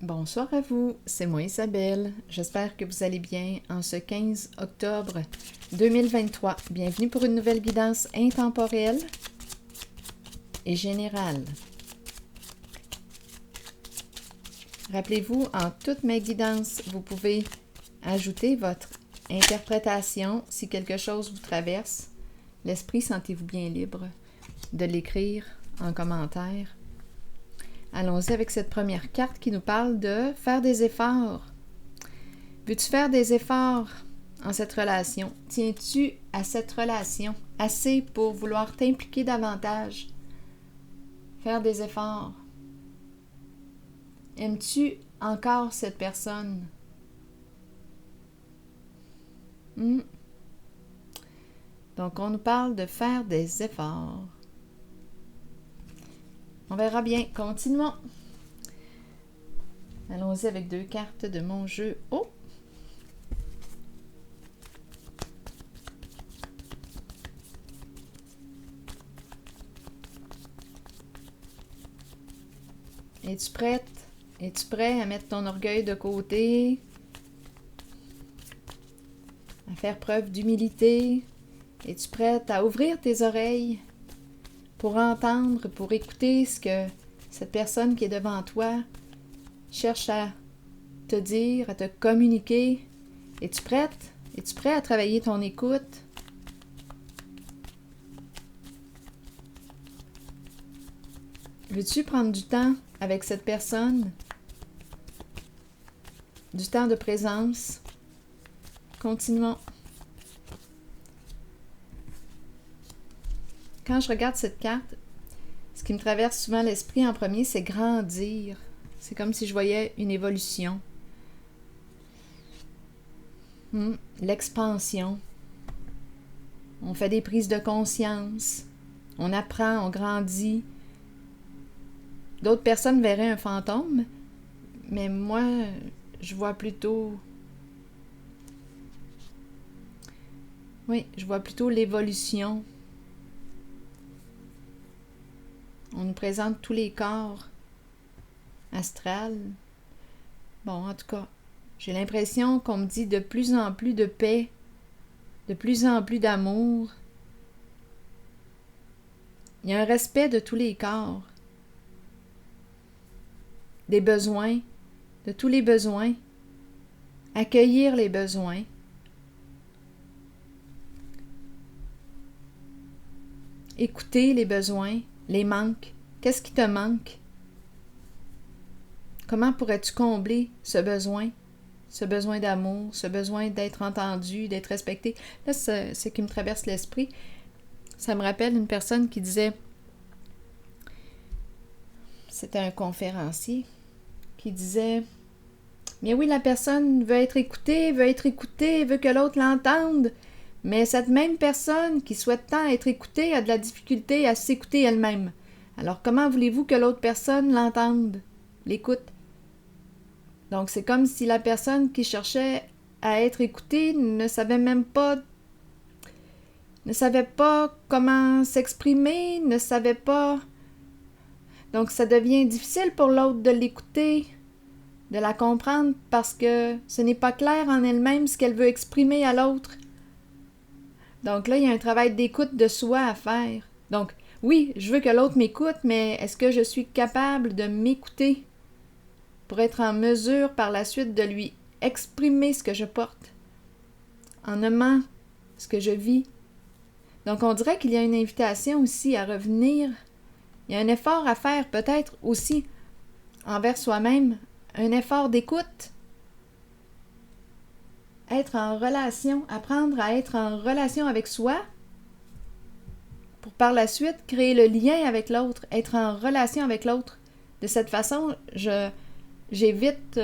Bonsoir à vous, c'est moi Isabelle. J'espère que vous allez bien en ce 15 octobre 2023. Bienvenue pour une nouvelle guidance intemporelle et générale. Rappelez-vous, en toutes mes guidances, vous pouvez ajouter votre interprétation si quelque chose vous traverse. L'esprit, sentez-vous bien libre de l'écrire en commentaire. Allons-y avec cette première carte qui nous parle de faire des efforts. Veux-tu faire des efforts en cette relation? Tiens-tu à cette relation assez pour vouloir t'impliquer davantage? Faire des efforts. Aimes-tu encore cette personne? Donc, on nous parle de faire des efforts. On verra bien. Continuons. Allons-y avec 2 cartes de mon jeu. Oh! Es-tu prête? Es-tu prêt à mettre ton orgueil de côté? À faire preuve d'humilité? Es-tu prête à ouvrir tes oreilles pour entendre, pour écouter ce que cette personne qui est devant toi cherche à te dire, à te communiquer? Es-tu prête? Es-tu prêt à travailler ton écoute? Veux-tu prendre du temps avec cette personne? Du temps de présence? Continuons. Quand je regarde cette carte, ce qui me traverse souvent l'esprit en premier, c'est grandir. C'est comme si je voyais une évolution. L'expansion. On fait des prises de conscience. On apprend, on grandit. D'autres personnes verraient un fantôme, mais moi, je vois plutôt... je vois plutôt l'évolution. On nous présente tous les corps astrales. Bon, en tout cas, j'ai l'impression qu'on me dit de plus en plus de paix, de plus en plus d'amour. Il y a un respect de tous les corps, des besoins, de tous les besoins, accueillir les besoins. Écouter les besoins, les manques. Qu'est-ce qui te manque? Comment pourrais-tu combler ce besoin d'amour, ce besoin d'être entendu, d'être respecté? Là, ce qui me traverse l'esprit, ça me rappelle une personne qui disait, c'était un conférencier, qui disait, mais oui, la personne veut être écoutée, veut que l'autre l'entende, mais cette même personne qui souhaite tant être écoutée a de la difficulté à s'écouter elle-même. Alors comment voulez-vous que l'autre personne l'entende, l'écoute? Donc c'est comme si la personne qui cherchait à être écoutée ne savait pas comment s'exprimer, ne savait pas. Donc ça devient difficile pour l'autre de l'écouter, de la comprendre parce que ce n'est pas clair en elle-même ce qu'elle veut exprimer à l'autre. Donc là, il y a un travail d'écoute de soi à faire. Donc, oui, je veux que l'autre m'écoute, mais est-ce que je suis capable de m'écouter pour être en mesure par la suite de lui exprimer ce que je porte, en nommant ce que je vis? Donc, on dirait qu'il y a une invitation aussi à revenir. Il y a un effort à faire peut-être aussi envers soi-même, un effort d'écoute. Être en relation, apprendre à être en relation avec soi pour par la suite créer le lien avec l'autre, être en relation avec l'autre. De cette façon, j'évite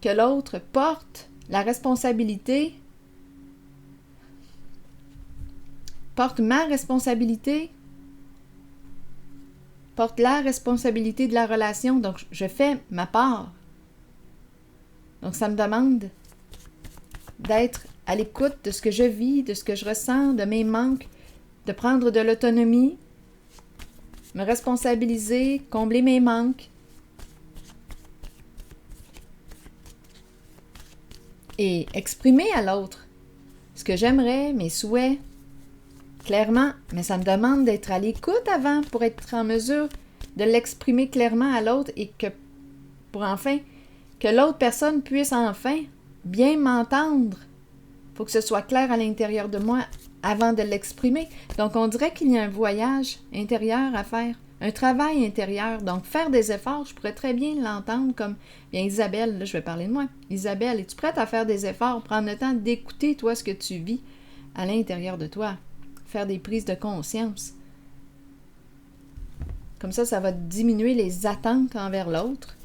que l'autre porte la responsabilité, porte ma responsabilité, porte la responsabilité de la relation. Donc, je fais ma part. Donc, ça me demande d'être à l'écoute de ce que je vis, de ce que je ressens, de mes manques, de prendre de l'autonomie, me responsabiliser, combler mes manques, et exprimer à l'autre ce que j'aimerais, mes souhaits, clairement, mais ça me demande d'être à l'écoute avant pour être en mesure de l'exprimer clairement à l'autre et que, pour enfin, que l'autre personne puisse enfin bien m'entendre. Il faut que ce soit clair à l'intérieur de moi avant de l'exprimer. Donc, on dirait qu'il y a un voyage intérieur à faire, un travail intérieur. Donc, faire des efforts, je pourrais très bien l'entendre comme, bien Isabelle, là, je vais parler de moi. Isabelle, es-tu prête à faire des efforts, prendre le temps d'écouter, toi, ce que tu vis à l'intérieur de toi? Faire des prises de conscience. Comme ça va diminuer les attentes envers l'autre.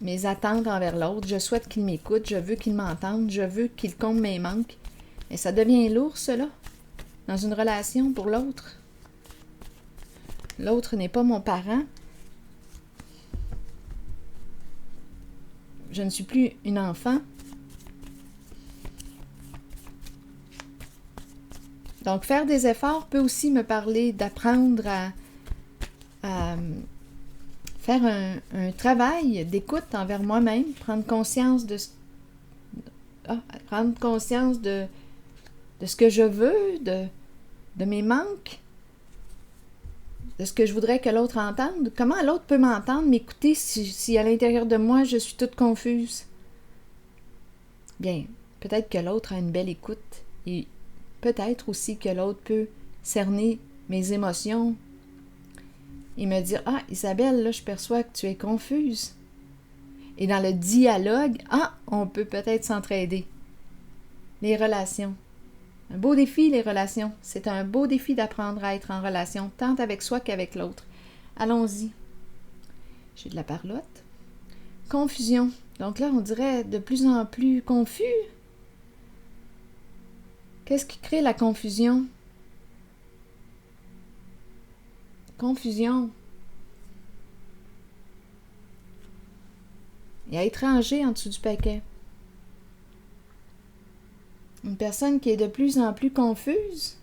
Mes attentes envers l'autre. Je souhaite qu'il m'écoute, je veux qu'il m'entende, je veux qu'il comble mes manques. Et ça devient lourd, cela, dans une relation pour l'autre. L'autre n'est pas mon parent. Je ne suis plus une enfant. Donc, faire des efforts peut aussi me parler d'apprendre à faire un travail d'écoute envers moi-même, prendre conscience de ce que je veux, de mes manques, de ce que je voudrais que l'autre entende. Comment l'autre peut m'entendre, m'écouter si à l'intérieur de moi, je suis toute confuse? Bien, peut-être que l'autre a une belle écoute et peut-être aussi que l'autre peut cerner mes émotions et me dire « Ah, Isabelle, là, je perçois que tu es confuse. » Et dans le dialogue, on peut peut-être s'entraider. Les relations. Un beau défi, les relations. C'est un beau défi d'apprendre à être en relation, tant avec soi qu'avec l'autre. Allons-y. J'ai de la parlotte. Confusion. Donc là, on dirait de plus en plus confus. Qu'est-ce qui crée la confusion? Confusion. Il y a étranger en dessous du paquet. Une personne qui est de plus en plus confuse.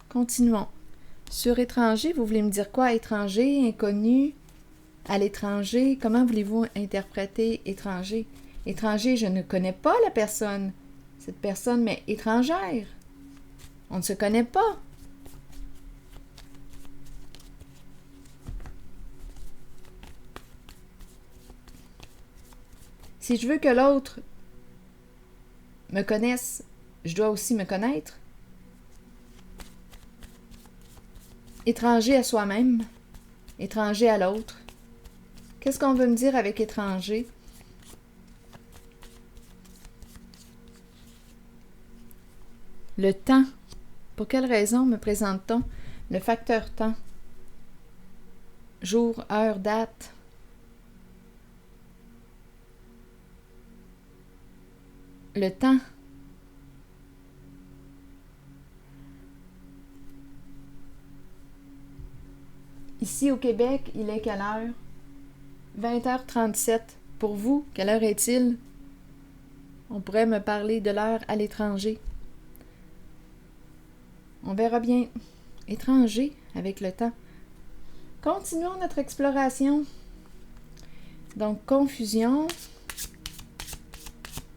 Continuons. Sur étranger, vous voulez me dire quoi? Étranger, inconnu, à l'étranger. Comment voulez-vous interpréter étranger? Étranger, je ne connais pas la personne. Cette personne m'est étrangère. On ne se connaît pas. Si je veux que l'autre me connaisse, je dois aussi me connaître. Étranger à soi-même, étranger à l'autre. Qu'est-ce qu'on veut me dire avec étranger? Le temps. Pour quelle raison me présente-t-on le facteur temps? Jour, heure, date. Le temps. Ici au Québec, il est quelle heure? 20h37. Pour vous, quelle heure est-il? On pourrait me parler de l'heure à l'étranger. On verra bien. Étranger avec le temps. Continuons notre exploration. Donc, confusion.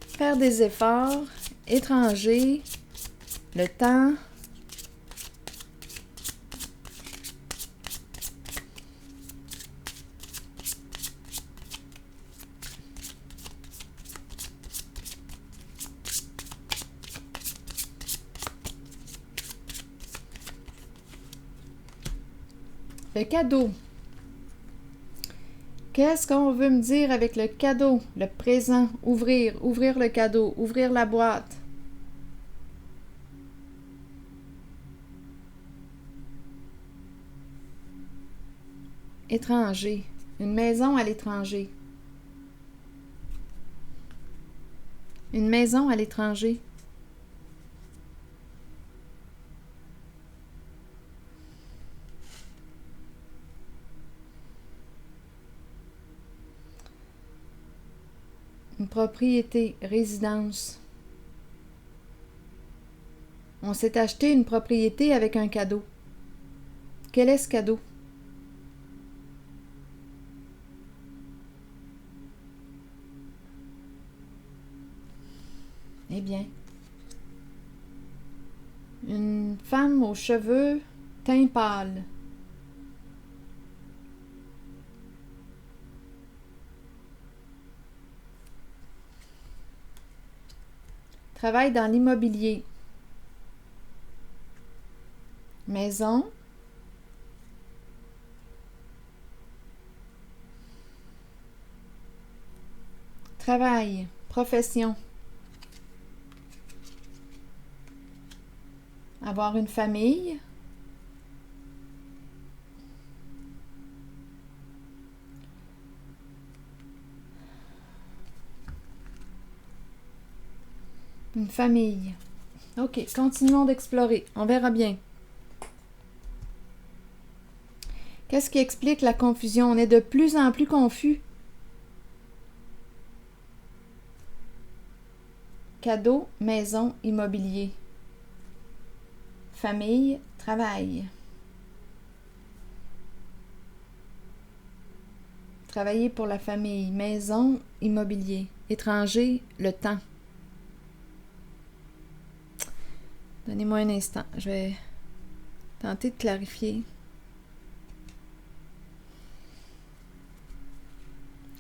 Faire des efforts. Étranger. Le temps. Le cadeau. Qu'est-ce qu'on veut me dire avec le cadeau? Le présent. Ouvrir le cadeau. Ouvrir la boîte. Étranger. Une maison à l'étranger. Une maison à l'étranger. Une propriété, résidence. On s'est acheté une propriété avec un cadeau. Quel est ce cadeau? Eh bien, une femme aux cheveux teint pâle. Travaille dans l'immobilier. Maison. Travail. Profession. Avoir une famille. Une famille. OK, continuons d'explorer. On verra bien. Qu'est-ce qui explique la confusion? On est de plus en plus confus. Cadeau, maison, immobilier. Famille, travail. Travailler pour la famille, maison, immobilier. Étranger, le temps. Donnez-moi un instant, je vais tenter de clarifier.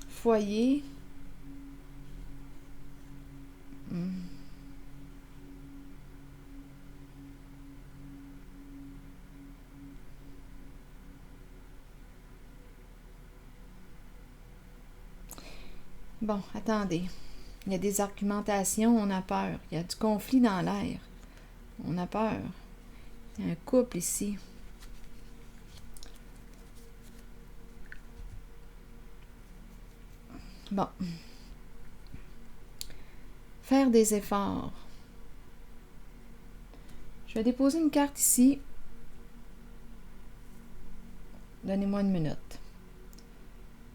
Foyer. Bon, attendez. Il y a des argumentations, on a peur. Il y a du conflit dans l'air. On a peur. Il y a un couple ici. Bon. Faire des efforts. Je vais déposer une carte ici. Donnez-moi une minute.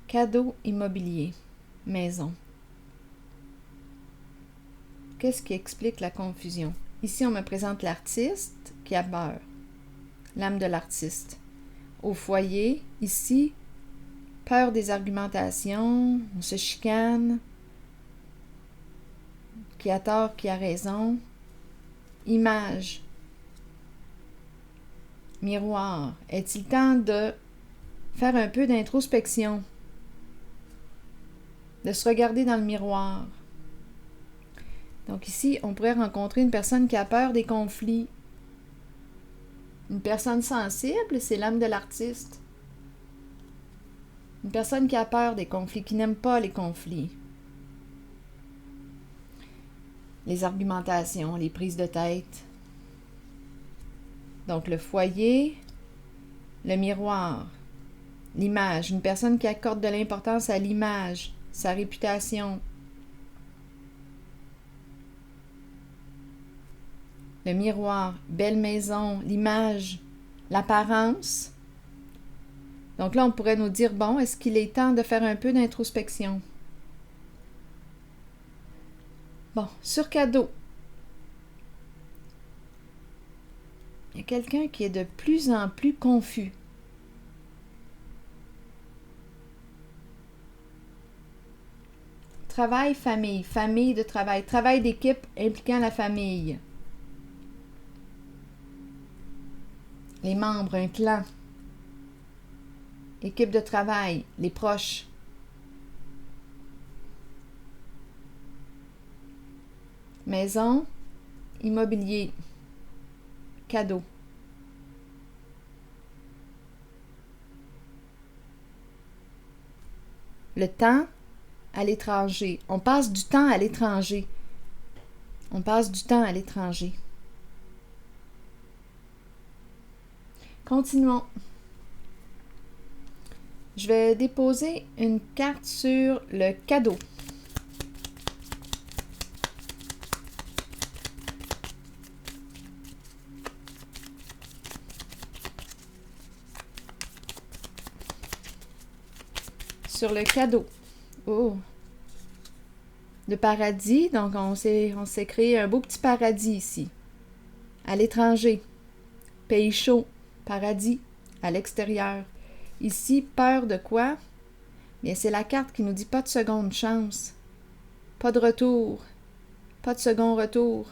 Cadeau immobilier. Maison. Qu'est-ce qui explique la confusion? Ici, on me présente l'artiste qui a peur. L'âme de l'artiste. Au foyer, ici, peur des argumentations, on se chicane. Qui a tort, qui a raison. Image. Miroir. Est-il temps de faire un peu d'introspection? De se regarder dans le miroir. Donc ici, on pourrait rencontrer une personne qui a peur des conflits. Une personne sensible, c'est l'âme de l'artiste. Une personne qui a peur des conflits, qui n'aime pas les conflits. Les argumentations, les prises de tête. Donc le foyer, le miroir, l'image. Une personne qui accorde de l'importance à l'image, sa réputation. Le miroir, belle maison, l'image, l'apparence. Donc là, on pourrait nous dire, bon, est-ce qu'il est temps de faire un peu d'introspection? Bon, sur cadeau. Il y a quelqu'un qui est de plus en plus confus. Travail, famille, famille de travail, travail d'équipe impliquant la famille. Les membres, un clan. Équipe de travail, les proches. Maison, immobilier, cadeau. Le temps à l'étranger. On passe du temps à l'étranger. On passe du temps à l'étranger. Continuons. Je vais déposer une carte sur le cadeau. Sur le cadeau. Oh! Le paradis, donc on s'est créé un beau petit paradis ici. À l'étranger. Pays chaud. Paradis. À l'extérieur. Ici, peur de quoi? Bien, c'est la carte qui nous dit pas de seconde chance. Pas de retour. Pas de second retour.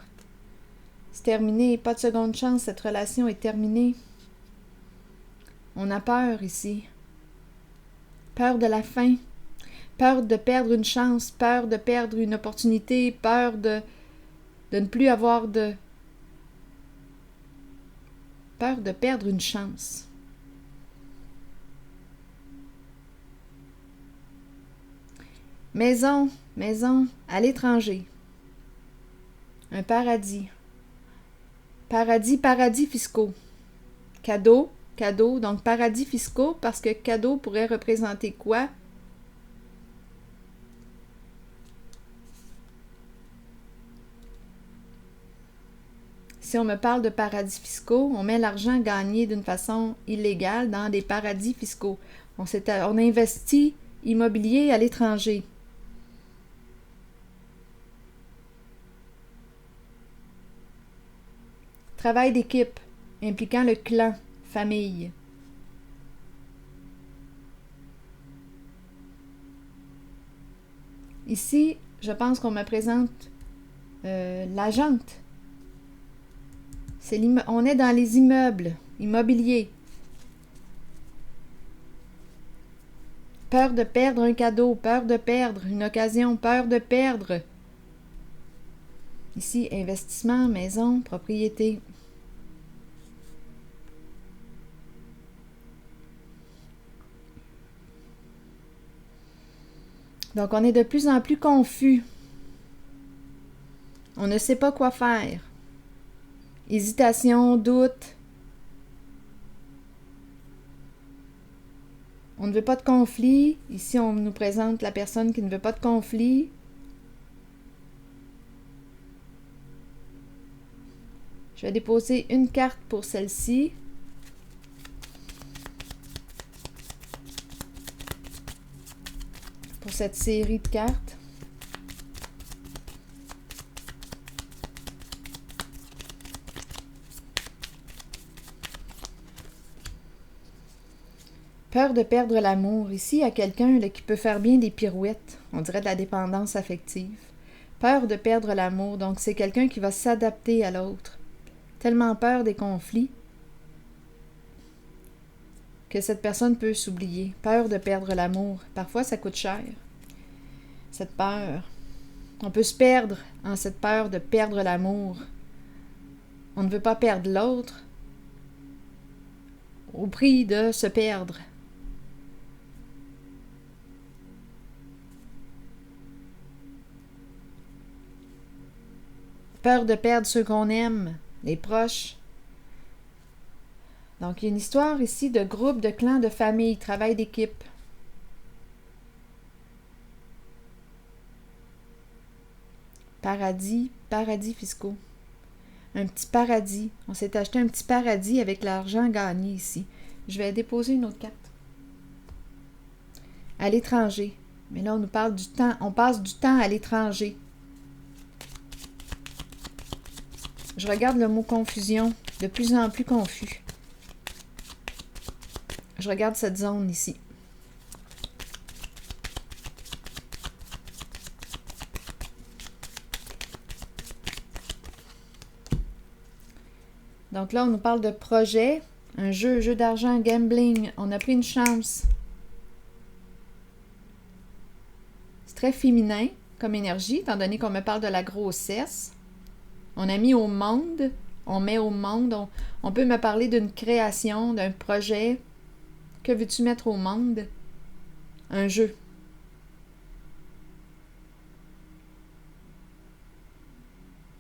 C'est terminé. Pas de seconde chance. Cette relation est terminée. On a peur ici. Peur de la fin. Peur de perdre une chance. Peur de perdre une opportunité. Peur de ne plus avoir de... Peur de perdre une chance. Maison, maison, à l'étranger. Un paradis. Paradis, paradis fiscaux. Cadeau, cadeau, donc paradis fiscaux, parce que cadeau pourrait représenter quoi? Si on me parle de paradis fiscaux, on met l'argent gagné d'une façon illégale dans des paradis fiscaux. On investit immobilier à l'étranger. Travail d'équipe, impliquant le clan, famille. Ici, je pense qu'on me présente la jante. On est dans les immeubles, immobiliers. Peur de perdre un cadeau, peur de perdre une occasion, peur de perdre. Ici, investissement, maison, propriété. Donc, on est de plus en plus confus. On ne sait pas quoi faire. Hésitation, doute. On ne veut pas de conflit. Ici, on nous présente la personne qui ne veut pas de conflit. Je vais déposer une carte pour celle-ci. Pour cette série de cartes. Peur de perdre l'amour. Ici, il y a quelqu'un qui peut faire bien des pirouettes. On dirait de la dépendance affective. Peur de perdre l'amour. Donc, c'est quelqu'un qui va s'adapter à l'autre. Tellement peur des conflits que cette personne peut s'oublier. Peur de perdre l'amour. Parfois, ça coûte cher. Cette peur. On peut se perdre en cette peur de perdre l'amour. On ne veut pas perdre l'autre au prix de se perdre. Peur de perdre ceux qu'on aime, les proches. Donc, il y a une histoire ici de groupe, de clan, de famille, travail d'équipe. Paradis, paradis fiscaux. Un petit paradis. On s'est acheté un petit paradis avec l'argent gagné ici. Je vais déposer une autre carte. À l'étranger. Mais là, on nous parle du temps. On passe du temps à l'étranger. Je regarde le mot confusion. De plus en plus confus. Je regarde cette zone ici. Donc là, on nous parle de projet, un jeu d'argent, gambling. On a pris une chance. C'est très féminin comme énergie, étant donné qu'on me parle de la grossesse. On a mis au monde, on met au monde. On peut me parler d'une création, d'un projet. Que veux-tu mettre au monde? Un jeu.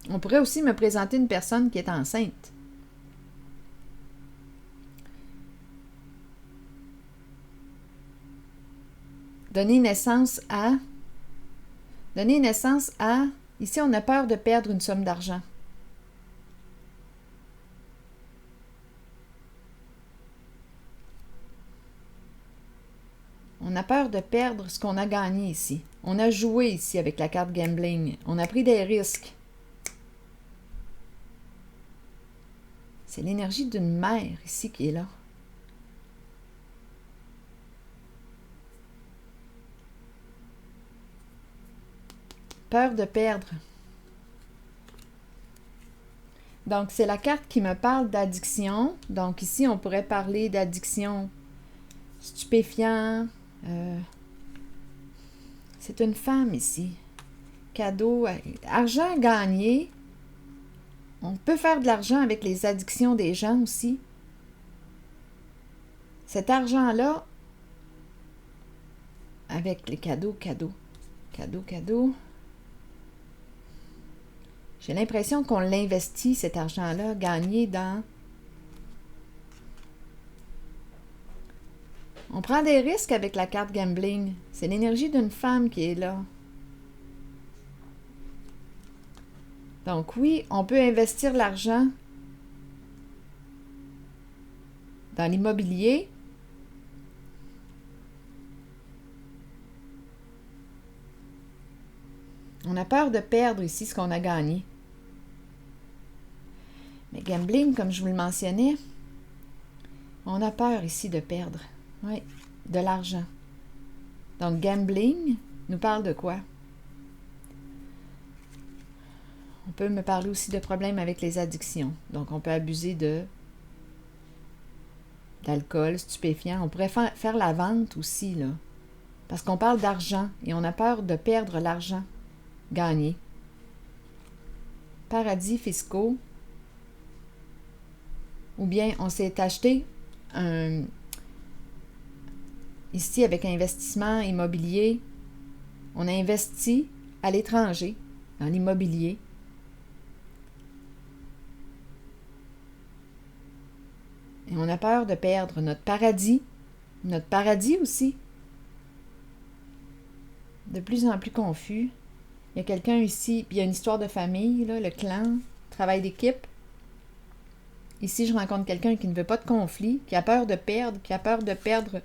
On pourrait aussi me présenter une personne qui est enceinte. Donner naissance à... Ici, on a peur de perdre une somme d'argent. On a peur de perdre ce qu'on a gagné ici. On a joué ici avec la carte gambling. On a pris des risques. C'est l'énergie d'une mère ici qui est là. Peur de perdre. Donc, c'est la carte qui me parle d'addiction. Donc, ici, on pourrait parler d'addiction stupéfiant. C'est une femme ici. Cadeau, argent gagné. On peut faire de l'argent avec les addictions des gens aussi. Cet argent-là, avec les cadeaux. J'ai l'impression qu'on l'investit, cet argent-là, gagné dans... On prend des risques avec la carte gambling. C'est l'énergie d'une femme qui est là. Donc oui, on peut investir l'argent dans l'immobilier. On a peur de perdre ici ce qu'on a gagné. Mais gambling, comme je vous le mentionnais, on a peur ici de perdre. Oui, de l'argent. Donc, gambling nous parle de quoi? On peut me parler aussi de problèmes avec les addictions. Donc, on peut abuser d'alcool, stupéfiant. On pourrait faire la vente aussi, là. Parce qu'on parle d'argent et on a peur de perdre l'argent gagné. Paradis fiscaux. Ou bien on s'est acheté ici avec investissement immobilier. On a investi à l'étranger, dans l'immobilier. Et on a peur de perdre notre paradis aussi. De plus en plus confus. Il y a quelqu'un ici, puis il y a une histoire de famille, là, le clan, travail d'équipe. Ici, je rencontre quelqu'un qui ne veut pas de conflit, qui a peur de perdre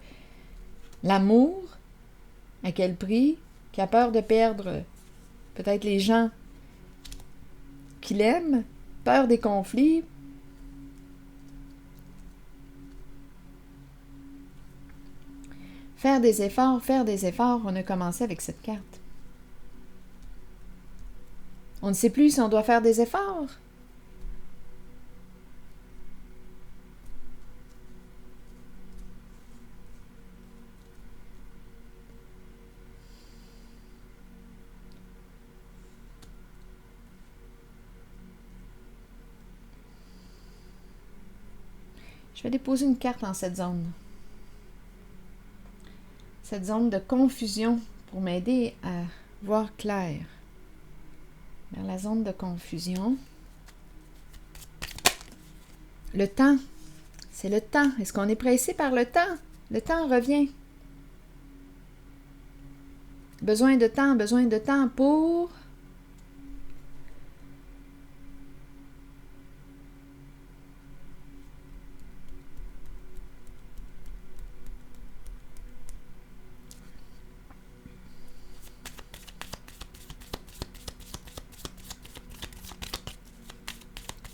l'amour, à quel prix, qui a peur de perdre peut-être les gens qu'il aime, peur des conflits. Faire des efforts, on a commencé avec cette carte. On ne sait plus si on doit faire des efforts. Je vais déposer une carte en cette zone. Cette zone de confusion pour m'aider à voir clair. Vers la zone de confusion. Le temps. C'est le temps. Est-ce qu'on est pressé par le temps? Le temps revient. Besoin de temps pour...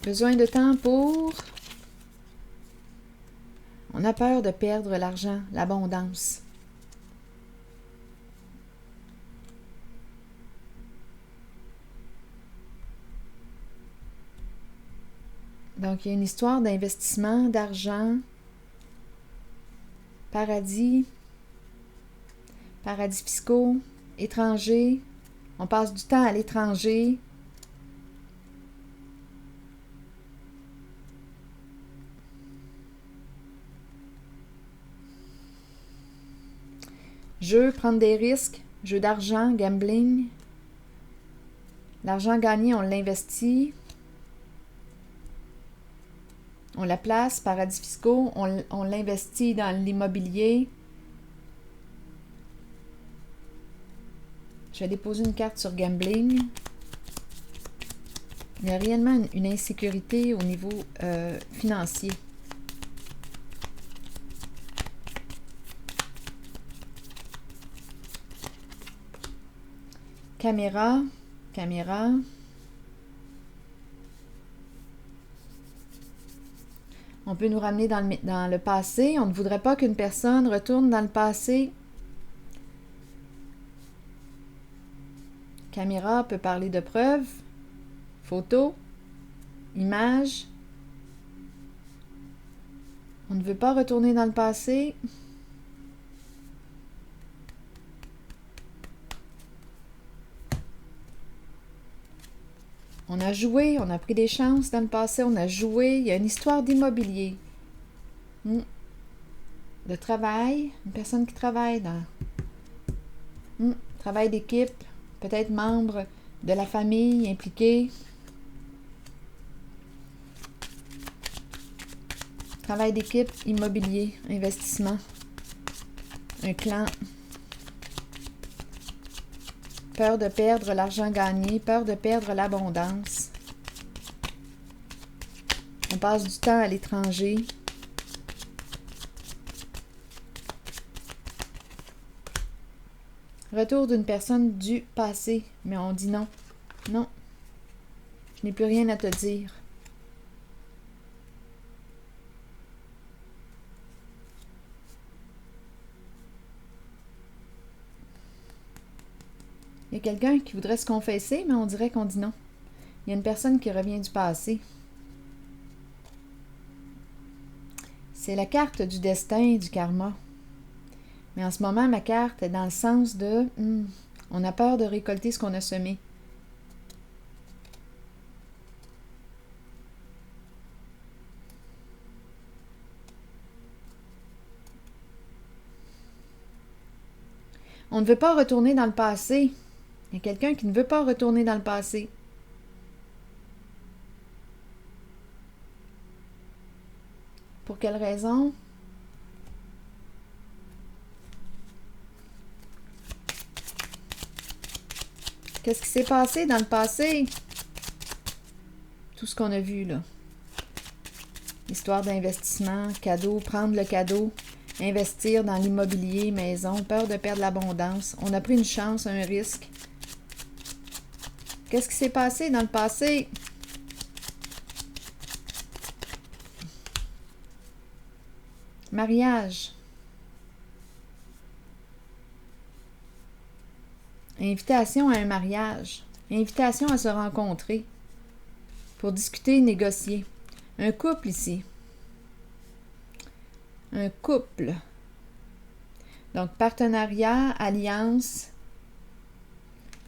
Besoin de temps pour... On a peur de perdre l'argent, l'abondance. Donc, il y a une histoire d'investissement, d'argent, paradis fiscaux, étrangers. On passe du temps à l'étranger. Jeu, prendre des risques, jeu d'argent, gambling. L'argent gagné, on l'investit. On la place, paradis fiscaux, on l'investit dans l'immobilier. Je vais déposer une carte sur gambling. Il y a réellement une insécurité au niveau financier. Caméra. On peut nous ramener dans le passé. On ne voudrait pas qu'une personne retourne dans le passé. Caméra peut parler de preuves. Photo. Image. On ne veut pas retourner dans le passé. On a joué, on a pris des chances dans le passé, on a joué. Il y a une histoire d'immobilier. De travail, une personne qui travaille dans... travail d'équipe, peut-être membre de la famille impliquée. Travail d'équipe, immobilier, investissement. Un clan. Peur de perdre l'argent gagné, peur de perdre l'abondance. On passe du temps à l'étranger. Retour d'une personne du passé, mais on dit non. Non, je n'ai plus rien à te dire. Il y a quelqu'un qui voudrait se confesser, mais on dirait qu'on dit non. Il y a une personne qui revient du passé. C'est la carte du destin et du karma. Mais en ce moment, ma carte est dans le sens de on a peur de récolter ce qu'on a semé. On ne veut pas retourner dans le passé. Il y a quelqu'un qui ne veut pas retourner dans le passé. Pour quelle raison? Qu'est-ce qui s'est passé dans le passé? Tout ce qu'on a vu, là. Histoire d'investissement, cadeau, prendre le cadeau, investir dans l'immobilier, maison, peur de perdre l'abondance. On a pris une chance, un risque. Qu'est-ce qui s'est passé dans le passé? Mariage. Invitation à un mariage. Invitation à se rencontrer. Pour discuter, négocier. Un couple ici. Un couple. Donc, partenariat, alliance.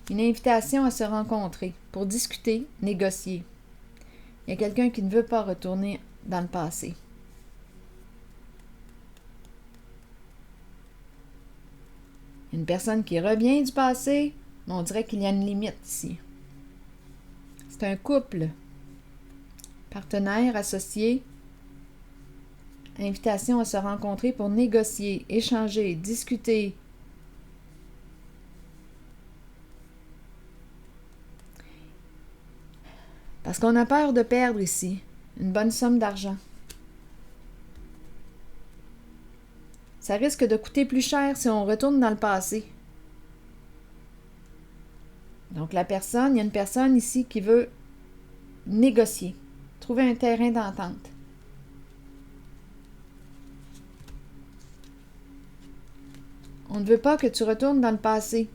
Une invitation à se rencontrer pour discuter, négocier. Il y a quelqu'un qui ne veut pas retourner dans le passé. Une personne qui revient du passé, mais on dirait qu'il y a une limite ici. C'est un couple. Partenaire, associé. Invitation à se rencontrer pour négocier, échanger, discuter. Parce qu'on a peur de perdre ici une bonne somme d'argent. Ça risque de coûter plus cher si on retourne dans le passé. Donc il y a une personne ici qui veut négocier, trouver un terrain d'entente. On ne veut pas que tu retournes dans le passé.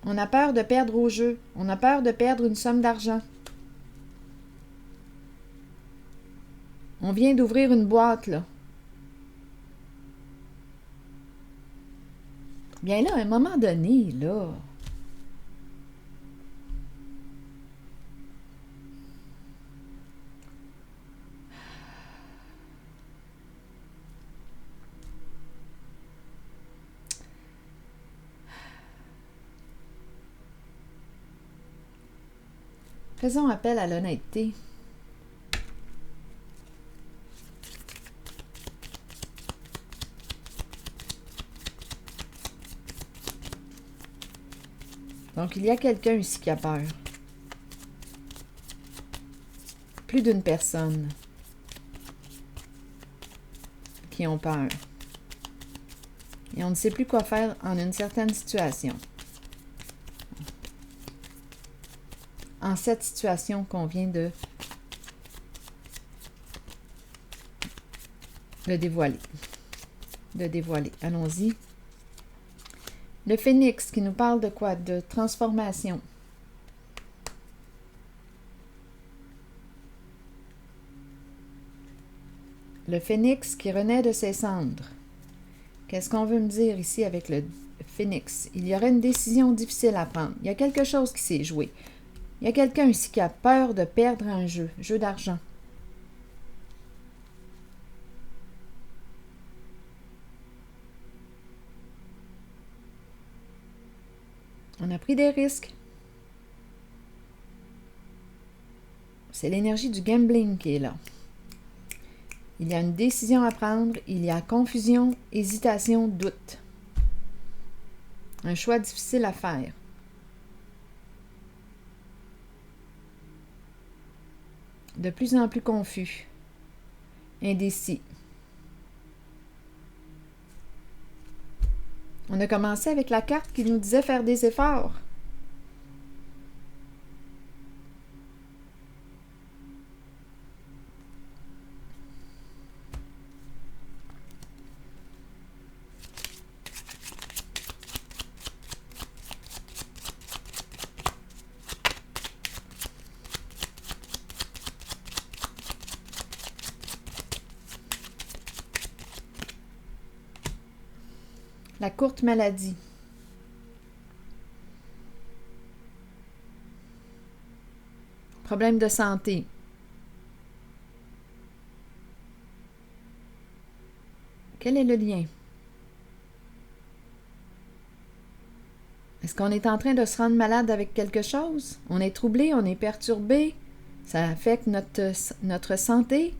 On a peur de perdre au jeu. On a peur de perdre une somme d'argent. On vient d'ouvrir une boîte, là. Bien là, à un moment donné, là... Faisons appel à l'honnêteté. Donc, il y a quelqu'un ici qui a peur. Plus d'une personne qui ont peur. Et on ne sait plus quoi faire en une certaine situation. En cette situation qu'on vient de dévoiler. Allons-y. Le phénix qui nous parle de quoi? De transformation. le phénix qui renaît de ses cendres. Qu'est-ce qu'on veut me dire ici avec le phénix? Il y aurait une décision difficile à prendre. Il y a quelque chose qui s'est joué. Il y a quelqu'un ici qui a peur de perdre un jeu d'argent. On a pris des risques. C'est l'énergie du gambling qui est là. Il y a une décision à prendre, il y a confusion, hésitation, doute. Un choix difficile à faire. De plus en plus confus, indécis. On a commencé avec la carte qui nous disait faire des efforts. La courte maladie. Problème de santé. Quel est le lien? Est-ce qu'on est en train de se rendre malade avec quelque chose? On est troublé, on est perturbé? Ça affecte notre santé?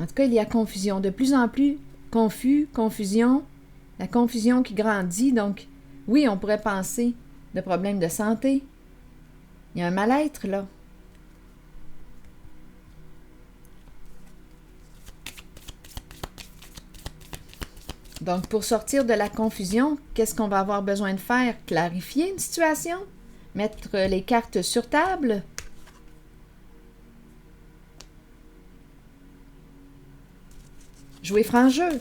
En tout cas, il y a confusion. De plus en plus confus, confusion, la confusion qui grandit. Donc, oui, on pourrait penser de problèmes de santé. Il y a un mal-être, là. Donc, pour sortir de la confusion, qu'est-ce qu'on va avoir besoin de faire? Clarifier une situation? Mettre les cartes sur table? Jouer franc jeu.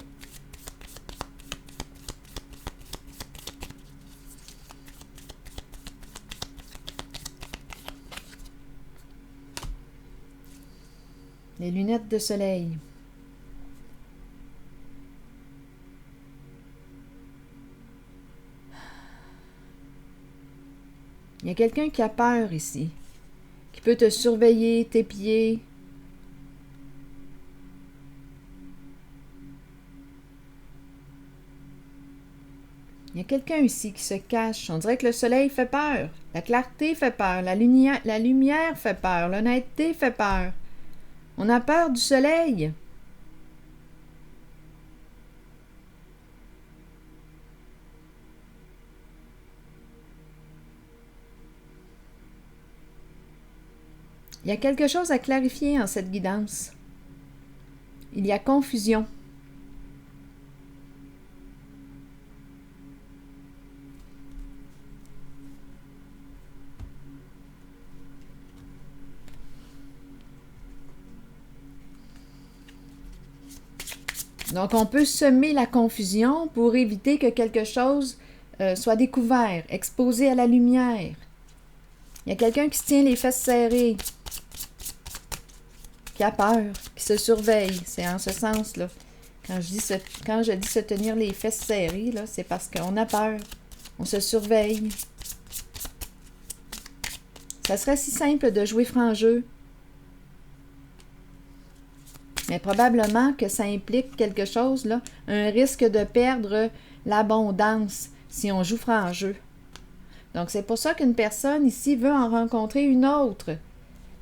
Les lunettes de soleil. Il y a quelqu'un qui a peur ici, qui peut te surveiller, t'épier. Il y a quelqu'un ici qui se cache. On dirait que le soleil fait peur. La clarté fait peur. La lumière fait peur. L'honnêteté fait peur. On a peur du soleil. Il y a quelque chose à clarifier en cette guidance. Il y a confusion. Donc, on peut semer la confusion pour éviter que quelque chose soit découvert, exposé à la lumière. Il y a quelqu'un qui se tient les fesses serrées, qui a peur, qui se surveille. C'est en ce sens-là. Quand je dis se tenir les fesses serrées, là, c'est parce qu'on a peur. On se surveille. Ça serait si simple de jouer franc jeu. Mais probablement que ça implique quelque chose, là, un risque de perdre l'abondance si on joue franc jeu. Donc, c'est pour ça qu'une personne ici veut en rencontrer une autre.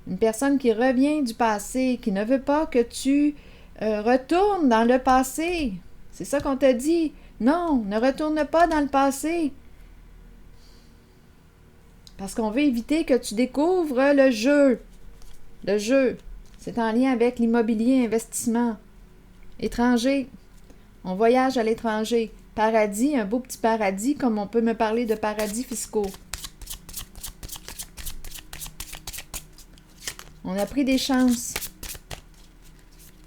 Une personne qui revient du passé, qui ne veut pas que tu retournes dans le passé. C'est ça qu'on t'a dit. Non, ne retourne pas dans le passé. Parce qu'on veut éviter que tu découvres le jeu. Le jeu. C'est en lien avec l'immobilier, investissement. Étranger. On voyage à l'étranger. Paradis, un beau petit paradis, comme on peut me parler de paradis fiscaux. On a pris des chances.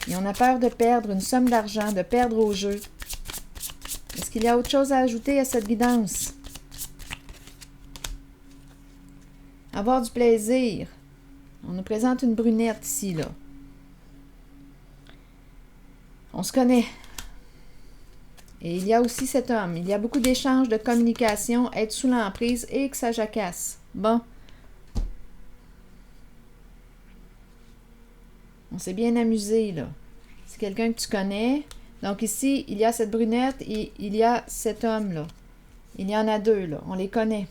Et on a peur de perdre une somme d'argent, de perdre au jeu. Est-ce qu'il y a autre chose à ajouter à cette guidance? Avoir du plaisir. On nous présente une brunette ici, là. On se connaît. Et il y a aussi cet homme. Il y a beaucoup d'échanges, de communication, être sous l'emprise et que ça jacasse. Bon. On s'est bien amusé, là. C'est quelqu'un que tu connais. Donc ici, il y a cette brunette et il y a cet homme-là. Il y en a deux, là. On les connaît.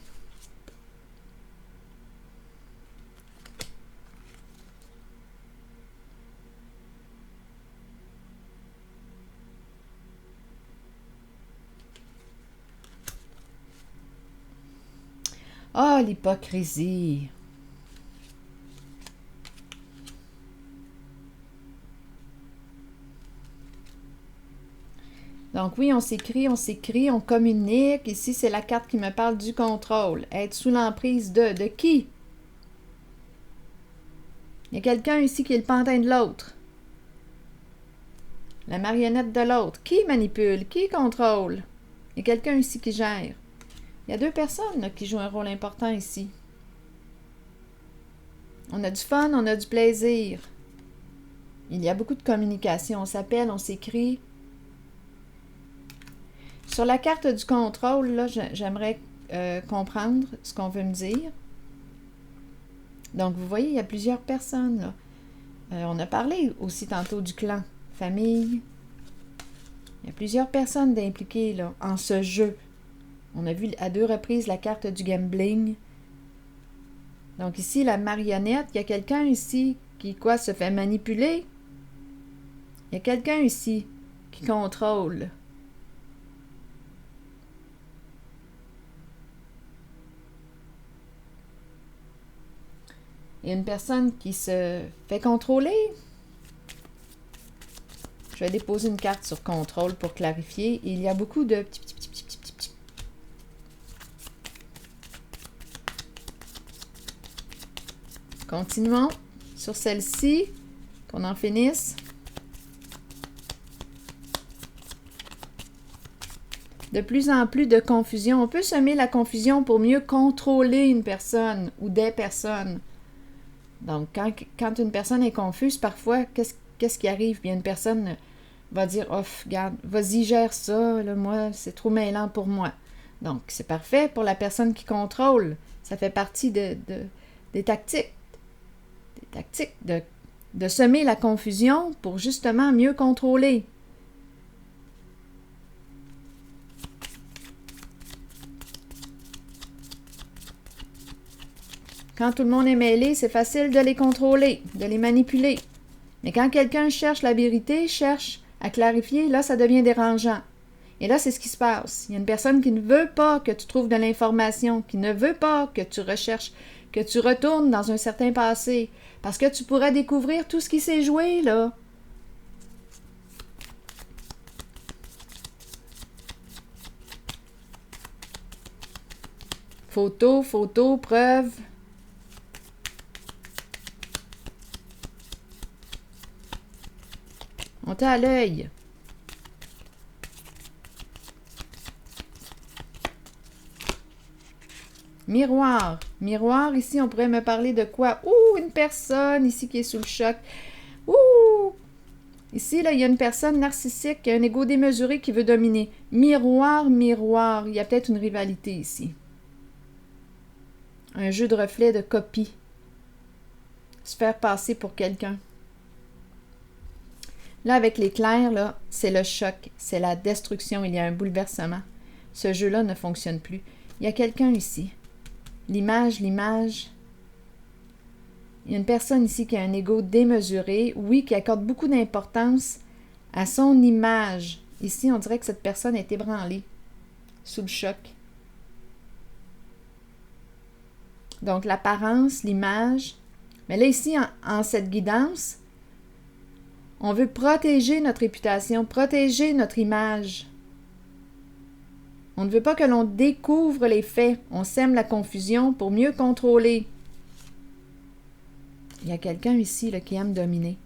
Ah, l'hypocrisie. Donc oui, on s'écrit, on communique. Ici, c'est la carte qui me parle du contrôle. Être sous l'emprise de qui? Il y a quelqu'un ici qui est le pantin de l'autre. La marionnette de l'autre. Qui manipule? Qui contrôle? Il y a quelqu'un ici qui gère. Il y a deux personnes là, qui jouent un rôle important ici. On a du fun, on a du plaisir. Il y a beaucoup de communication. On s'appelle, on s'écrit. Sur la carte du contrôle, là, j'aimerais comprendre ce qu'on veut me dire. Donc, vous voyez, il y a plusieurs personnes. Là. On a parlé aussi tantôt du clan, famille. Il y a plusieurs personnes d'impliquées là, en ce jeu. On a vu à 2 reprises la carte du gambling. Donc ici, la marionnette, il y a quelqu'un ici qui, quoi, se fait manipuler. Il y a quelqu'un ici qui contrôle. Il y a une personne qui se fait contrôler. Je vais déposer une carte sur contrôle pour clarifier. Il y a beaucoup de petits. Continuons sur celle-ci, qu'on en finisse. De plus en plus de confusion. On peut semer la confusion pour mieux contrôler une personne ou des personnes. Donc, quand une personne est confuse, parfois, qu'est-ce qui arrive? Bien, une personne va dire « Oh, regarde, vas-y, gère ça, là, moi, c'est trop mêlant pour moi. » Donc, c'est parfait pour la personne qui contrôle. Ça fait partie des tactiques. Des tactiques de semer la confusion pour justement mieux contrôler. Quand tout le monde est mêlé, c'est facile de les contrôler, de les manipuler. Mais quand quelqu'un cherche la vérité, cherche à clarifier, là, ça devient dérangeant. Et là, c'est ce qui se passe. Il y a une personne qui ne veut pas que tu trouves de l'information, qui ne veut pas que tu recherches, que tu retournes dans un certain passé, parce que tu pourrais découvrir tout ce qui s'est joué, là. Photos, preuves. On t'a à l'œil. Miroir. Miroir, ici, on pourrait me parler de quoi? Ouh, une personne ici qui est sous le choc. Ouh! Ici, là, il y a une personne narcissique qui a un ego démesuré qui veut dominer. Miroir, miroir. Il y a peut-être une rivalité ici. Un jeu de reflet, de copie. Se faire passer pour quelqu'un. Là, avec l'éclair, là, c'est le choc, c'est la destruction, il y a un bouleversement. Ce jeu-là ne fonctionne plus. Il y a quelqu'un ici. L'image. Il y a une personne ici qui a un ego démesuré, oui, qui accorde beaucoup d'importance à son image. Ici, on dirait que cette personne est ébranlée, sous le choc. Donc, l'apparence, l'image. Mais là, ici, en cette guidance, on veut protéger notre réputation, protéger notre image. On ne veut pas que l'on découvre les faits. On sème la confusion pour mieux contrôler. Il y a quelqu'un ici là, qui aime dominer.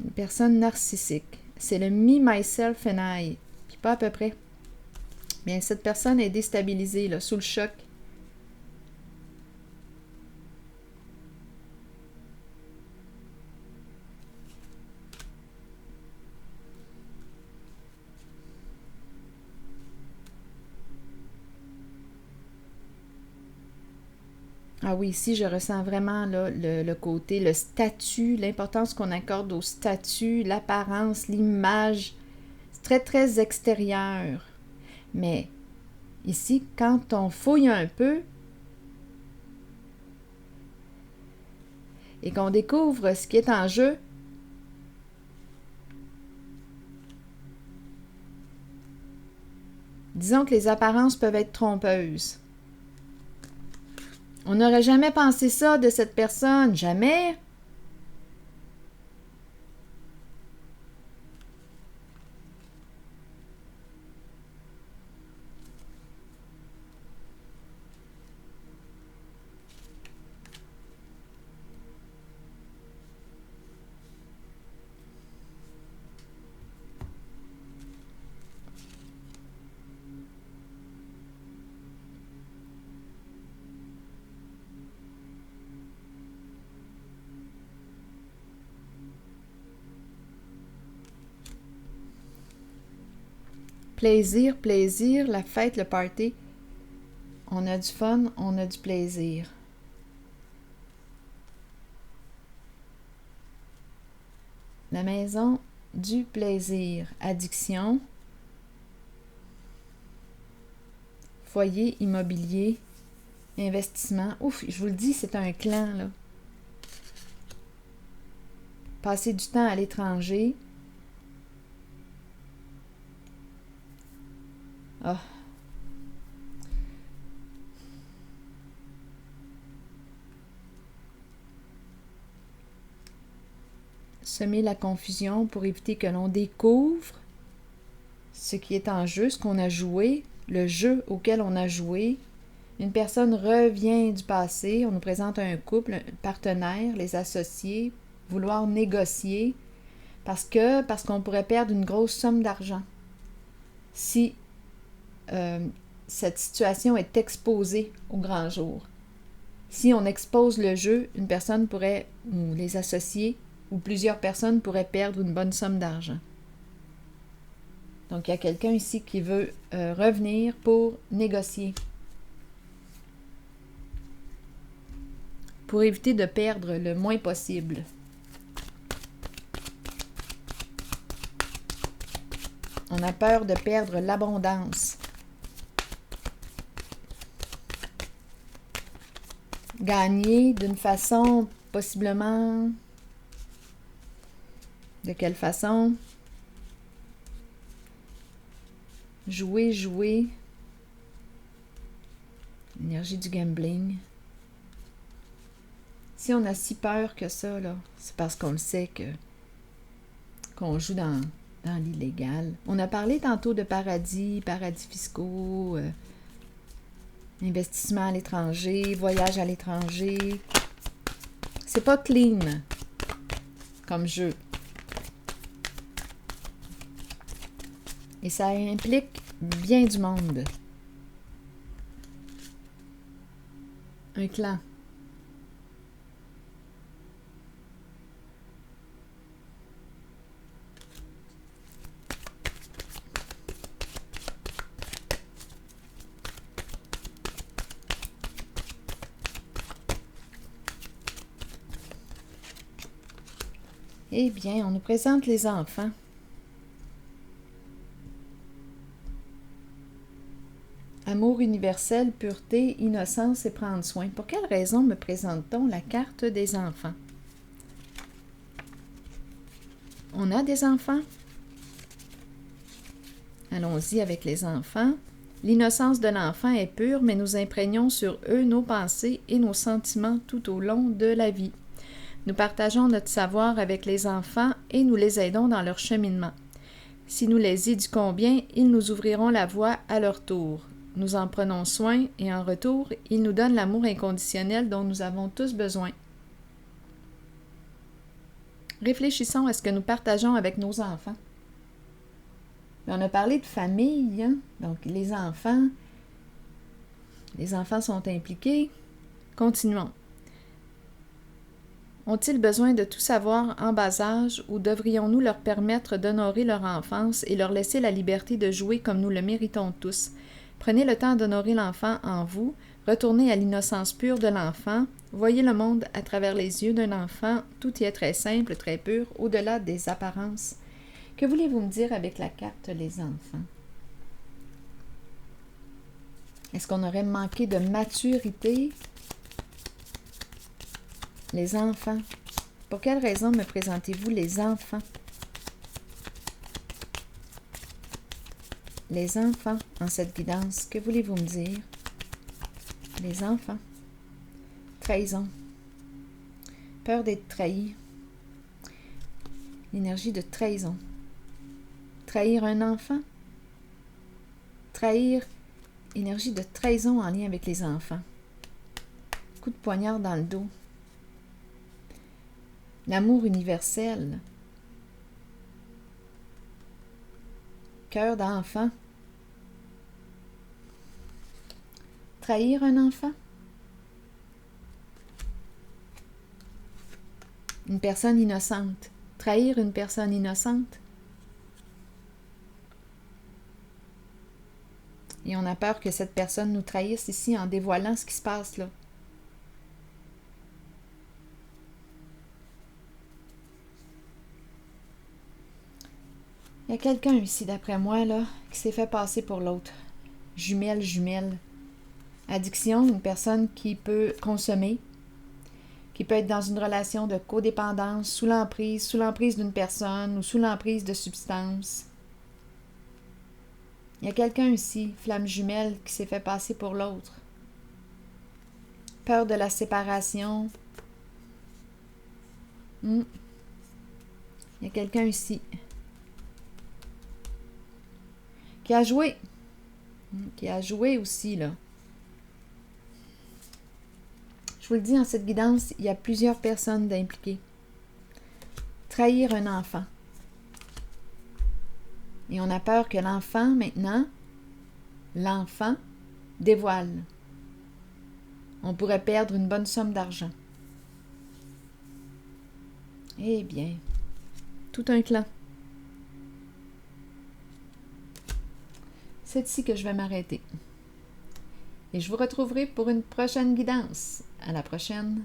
Une personne narcissique. C'est le me, myself and I. Puis pas à peu près. Bien, cette personne est déstabilisée, là, sous le choc. Ah oui, ici, je ressens vraiment là, le côté, le statut, l'importance qu'on accorde au statut, l'apparence, l'image. C'est très, très extérieur. Mais ici, quand on fouille un peu et qu'on découvre ce qui est en jeu, disons que les apparences peuvent être trompeuses. On n'aurait jamais pensé ça de cette personne, jamais. Plaisir, plaisir, la fête, le party. On a du fun, on a du plaisir. La maison du plaisir. Addiction. Foyer, immobilier, investissement. Ouf, je vous le dis, c'est un clan, là. Passer du temps à l'étranger. Ah. Semer la confusion pour éviter que l'on découvre ce qui est en jeu, ce qu'on a joué, le jeu auquel on a joué. Une personne revient du passé, on nous présente un couple, un partenaire, les associés, vouloir négocier parce qu'on pourrait perdre une grosse somme d'argent si cette situation est exposée au grand jour. Si on expose le jeu, une personne pourrait, ou les associés, ou plusieurs personnes pourraient perdre une bonne somme d'argent. Donc, il y a quelqu'un ici qui veut revenir pour négocier. Pour éviter de perdre le moins possible. On a peur de perdre l'abondance. Gagner d'une façon possiblement... De quelle façon? Jouer. Énergie du gambling. Si on a si peur que ça, là, c'est parce qu'on le sait qu'on joue dans l'illégal. On a parlé tantôt de paradis fiscaux, investissement à l'étranger, voyage à l'étranger. C'est pas clean comme jeu. Et ça implique bien du monde. Un clan. Eh bien, on nous présente les enfants. Amour universel, pureté, innocence et prendre soin. Pour quelle raison me présente-t-on la carte des enfants? On a des enfants? Allons-y avec les enfants. L'innocence de l'enfant est pure, mais nous imprégnons sur eux nos pensées et nos sentiments tout au long de la vie. Nous partageons notre savoir avec les enfants et nous les aidons dans leur cheminement. Si nous les éduquons bien, ils nous ouvriront la voie à leur tour. Nous en prenons soin et en retour, ils nous donnent l'amour inconditionnel dont nous avons tous besoin. Réfléchissons à ce que nous partageons avec nos enfants. On a parlé de famille, hein? Donc les enfants sont impliqués. Continuons. Ont-ils besoin de tout savoir en bas âge ou devrions-nous leur permettre d'honorer leur enfance et leur laisser la liberté de jouer comme nous le méritons tous? Prenez le temps d'honorer l'enfant en vous, Retournez à l'innocence pure de l'enfant. Voyez le monde à travers les yeux d'un enfant. Tout y est très simple, très pur, au-delà des apparences. Que voulez-vous me dire avec la carte les enfants? Est-ce qu'on aurait manqué de maturité? Les enfants. Pour quelle raison me présentez-vous les enfants? Les enfants en cette guidance. Que voulez-vous me dire? Les enfants. Trahison. Peur d'être trahi. L'énergie de trahison. Trahir un enfant. Trahir. Énergie de trahison en lien avec les enfants. Coup de poignard dans le dos. L'amour universel. Cœur d'enfant. Trahir un enfant. Une personne innocente. Trahir une personne innocente. Et on a peur que cette personne nous trahisse ici en dévoilant ce qui se passe là. Il y a quelqu'un ici, d'après moi, là, qui s'est fait passer pour l'autre. Jumelle, jumelle. Addiction, une personne qui peut consommer, qui peut être dans une relation de codépendance, sous l'emprise d'une personne ou sous l'emprise de substances. Il y a quelqu'un ici, flamme jumelle, qui s'est fait passer pour l'autre. Peur de la séparation. Il y a quelqu'un ici qui a joué. Qui a joué aussi, là. Je vous le dis, en cette guidance, il y a plusieurs personnes d'impliquées. Trahir un enfant. Et on a peur que l'enfant, maintenant, l'enfant dévoile. On pourrait perdre une bonne somme d'argent. Eh bien, tout un clan. C'est ici que je vais m'arrêter. Et je vous retrouverai pour une prochaine guidance. À la prochaine.